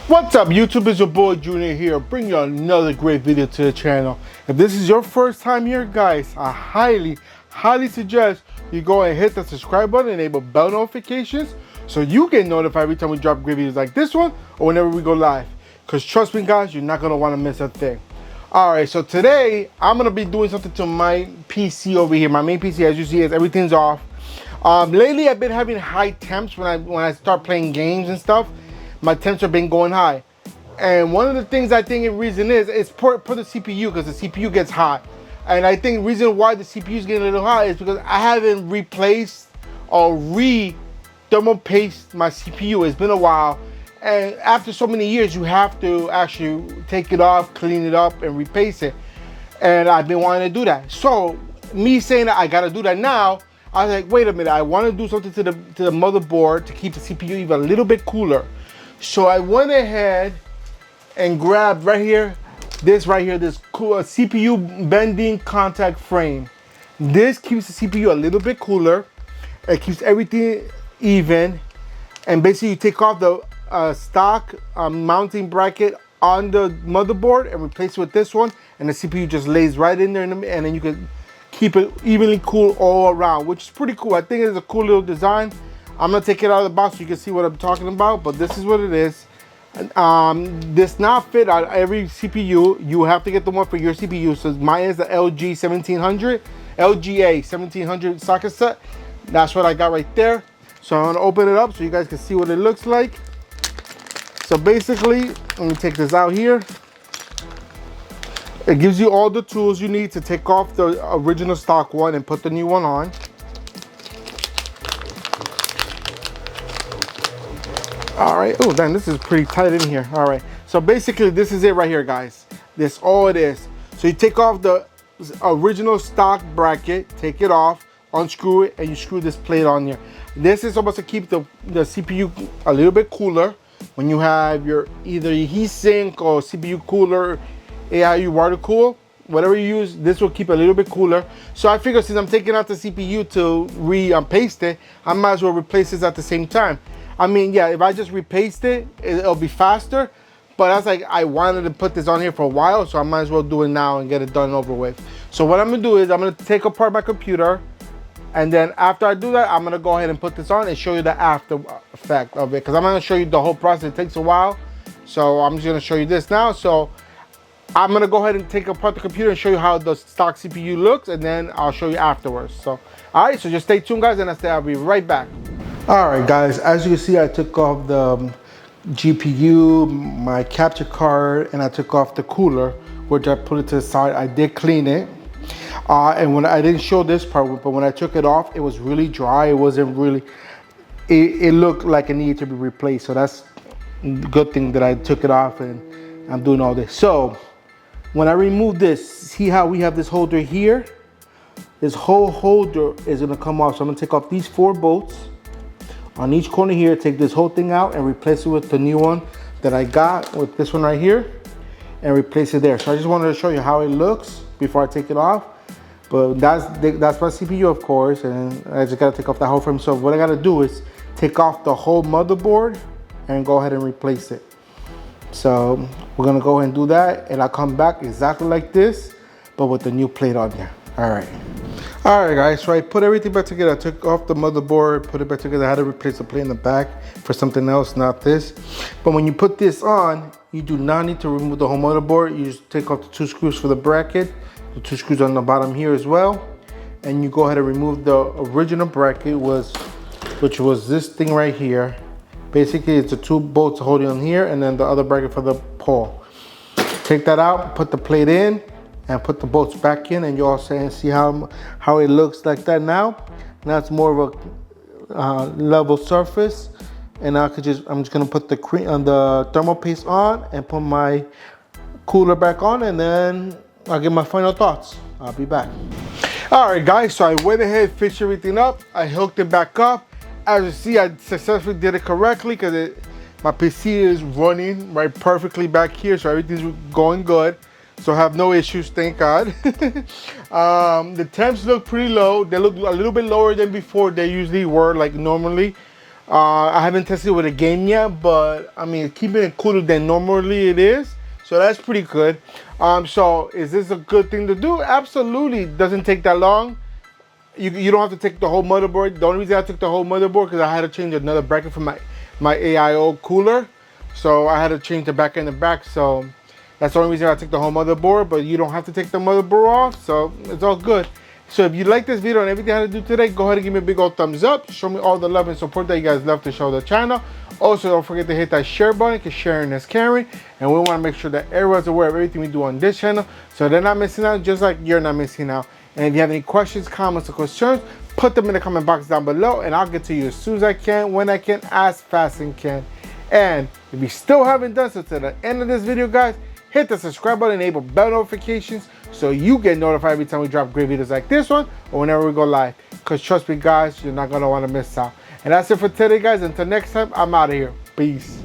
What's up YouTube, it's your boy Junior here, bringing you another great video to the channel. If this is your first time here guys, I highly suggest you go and hit the subscribe button and enable bell notifications so you get notified every time we drop great videos like this one or whenever we go live. Because trust me guys, you're not going to want to miss a thing. Alright, so today I'm going to be doing something to my PC over here. My main PC, as you see, everything's off. Lately I've been having high temps when I start playing games and stuff. My temps have been going high, and one of the things I think the reason is for the CPU, because the CPU gets hot. And I think the reason why the CPU is getting a little hot is because I haven't replaced or thermal paste my CPU. It's been a while, and after so many years you have to actually take it off, clean it up, and replace it. And I've been wanting to do that. So me saying that I gotta do that now, I was like, wait a minute, I want to do something to the motherboard to keep the CPU even a little bit cooler. So I went ahead and grabbed this cool CPU bending contact frame. This keeps the CPU a little bit cooler. It keeps everything even. And basically you take off the stock mounting bracket on the motherboard and replace it with this one. And the CPU just lays right in there, and then you can keep it evenly cool all around, which is pretty cool. I think it's a cool little design. I'm gonna take it out of the box so you can see what I'm talking about, but this is what it is. This not fit on every CPU. You have to get the one for your CPU. So mine is the LG 1700, LGA 1700 socket set. That's what I got right there. So I'm gonna open it up so you guys can see what it looks like. So basically, let me take this out here. It gives you all the tools you need to take off the original stock one and put the new one on. All right, oh damn, this is pretty tight in here. All right, so basically this is it right here guys. This all it is. So you take off the original stock bracket, take it off, unscrew it, and you screw this plate on here. This is supposed to keep the CPU a little bit cooler when you have your either your heatsink or CPU cooler, AIU water cool, whatever you use, this will keep it a little bit cooler. So I figured since I'm taking out the CPU to paste it, I might as well replace this at the same time. I mean, yeah, if I just repaste it, it'll be faster. But I was like, I wanted to put this on here for a while, so I might as well do it now and get it done over with. So what I'm gonna do is I'm gonna take apart my computer, and then after I do that, I'm gonna go ahead and put this on and show you the after effect of it. Because I'm gonna show you the whole process. It takes a while, so I'm just gonna show you this now. So I'm gonna go ahead and take apart the computer and show you how the stock CPU looks, and then I'll show you afterwards. So, all right, so just stay tuned guys, and I'll be right back. All right guys, as you can see, I took off the GPU, my capture card, and I took off the cooler, which I put it to the side. I did clean it. And when I didn't show this part, but when I took it off, it was really dry. It wasn't really, it looked like it needed to be replaced. So that's a good thing that I took it off and I'm doing all this. So when I remove this, see how we have this holder here? This whole holder is gonna come off. So I'm gonna take off these 4 bolts on each corner here, take this whole thing out and replace it with the new one that I got with this one right here and replace it there. So I just wanted to show you how it looks before I take it off. But that's my CPU of course, and I just gotta take off that whole frame. So what I gotta do is take off the whole motherboard and go ahead and replace it. So we're gonna go ahead and do that, and I'll come back exactly like this, but with the new plate on there. All right guys, so I put everything back together. I took off the motherboard, put it back together. I had to replace the plate in the back for something else, not this. But when you put this on, you do not need to remove the whole motherboard. You just take off the 2 screws for the bracket, the 2 screws on the bottom here as well, and you go ahead and remove the original bracket, which was this thing right here. Basically it's the 2 bolts holding on here, and then the other bracket for the pole. Take that out, put the plate in, and put the bolts back in, and you all see how it looks like that now. Now it's more of a level surface, and now I'm just gonna put the thermal paste on and put my cooler back on, and then I'll get my final thoughts. I'll be back. All right guys, so I went ahead, fixed everything up. I hooked it back up. As you see, I successfully did it correctly because my PC is running right perfectly back here, so everything's going good. So I have no issues, thank God. The temps look pretty low. They look a little bit lower than before they usually were, like normally. I haven't tested it with a game yet, but I mean, keeping it cooler than normally it is. So that's pretty good. So is this a good thing to do? Absolutely. It doesn't take that long. You don't have to take the whole motherboard. The only reason I took the whole motherboard because I had to change another bracket for my AIO cooler. So I had to change the back and the back. So that's the only reason I took the whole motherboard. But you don't have to take the motherboard off. So it's all good. So if you like this video and everything I had to do today, go ahead and give me a big old thumbs up. Show me all the love and support that you guys love to show the channel. Also, don't forget to hit that share button because sharing is caring. And we want to make sure that everyone's aware of everything we do on this channel so they're not missing out just like you're not missing out. And if you have any questions, comments, or concerns, put them in the comment box down below and I'll get to you as soon as I can, when I can, as fast as I can. And if you still haven't done so to the end of this video, guys, hit the subscribe button, enable bell notifications so you get notified every time we drop great videos like this one or whenever we go live. Because trust me, guys, you're not going to want to miss out. And that's it for today, guys. Until next time, I'm out of here. Peace.